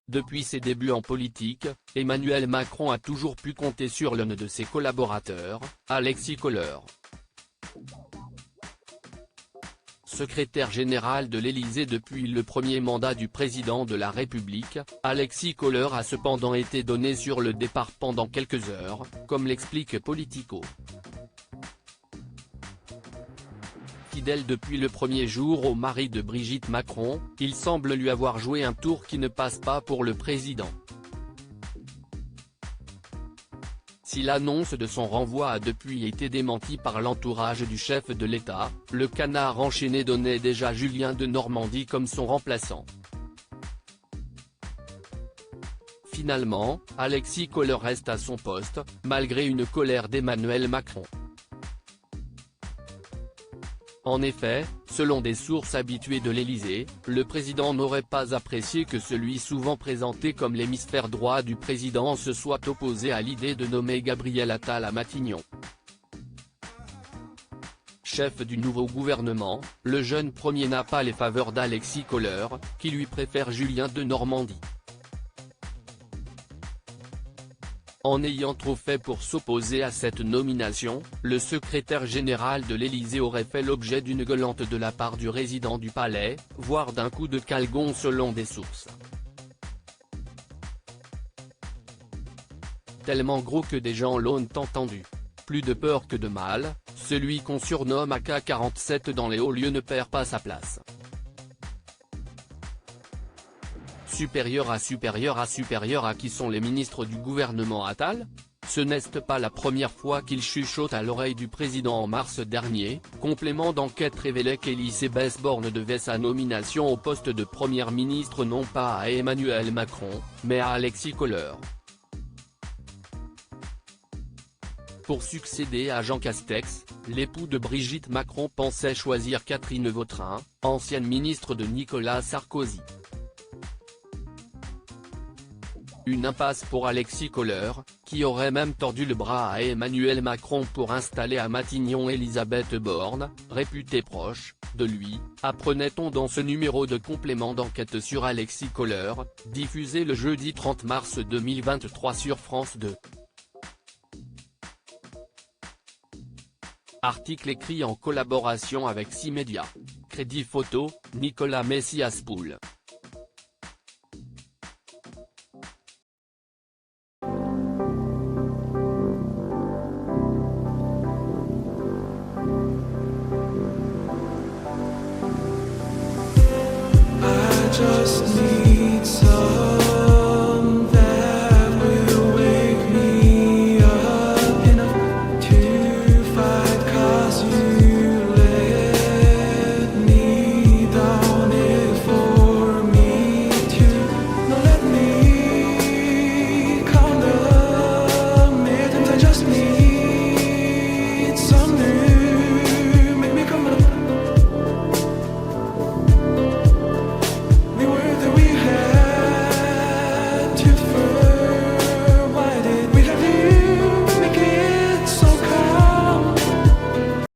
Depuis ses débuts en politique, Emmanuel Macron a toujours pu compter sur l'un de ses collaborateurs, Alexis Kohler. Secrétaire général de l'Élysée depuis le premier mandat du président de la République, Alexis Kohler a cependant été donné sur le départ pendant quelques heures, comme l'explique Politico. Fidèle depuis le premier jour au mari de Brigitte Macron, il semble lui avoir joué un tour qui ne passe pas pour le président. Si l'annonce de son renvoi a depuis été démentie par l'entourage du chef de l'État, le canard enchaîné donnait déjà Julien de Normandie comme son remplaçant. Finalement, Alexis Kohler reste à son poste, malgré une colère d'Emmanuel Macron. En effet, selon des sources habituées de l'Élysée, le président n'aurait pas apprécié que celui souvent présenté comme l'hémisphère droit du président se soit opposé à l'idée de nommer Gabriel Attal à Matignon. Chef du nouveau gouvernement, le jeune premier n'a pas les faveurs d'Alexis Kohler, qui lui préfère Julien de Normandie. En ayant trop fait pour s'opposer à cette nomination, le secrétaire général de l'Élysée aurait fait l'objet d'une gueulante de la part du résident du palais, voire d'un coup de calgon selon des sources. Tellement gros que des gens l'ont entendu. Plus de peur que de mal, celui qu'on surnomme AK-47 dans les hauts lieux ne perd pas sa place. Supérieur à qui sont les ministres du gouvernement Attal? Ce n'est pas la première fois qu'il chuchote à l'oreille du président en mars dernier. Complément d'enquête révélait qu'Elisabeth Borne devait sa nomination au poste de première ministre non pas à Emmanuel Macron, mais à Alexis Kohler. Pour succéder à Jean Castex, l'époux de Brigitte Macron pensait choisir Catherine Vautrin, ancienne ministre de Nicolas Sarkozy. Une impasse pour Alexis Kohler, qui aurait même tordu le bras à Emmanuel Macron pour installer à Matignon Elisabeth Borne, réputée proche de lui, apprenait-on dans ce numéro de complément d'enquête sur Alexis Kohler, diffusé le jeudi 30 mars 2023 sur France 2. Article écrit en collaboration avec 6 médias. Crédit photo, Nicolas Messias-Poul.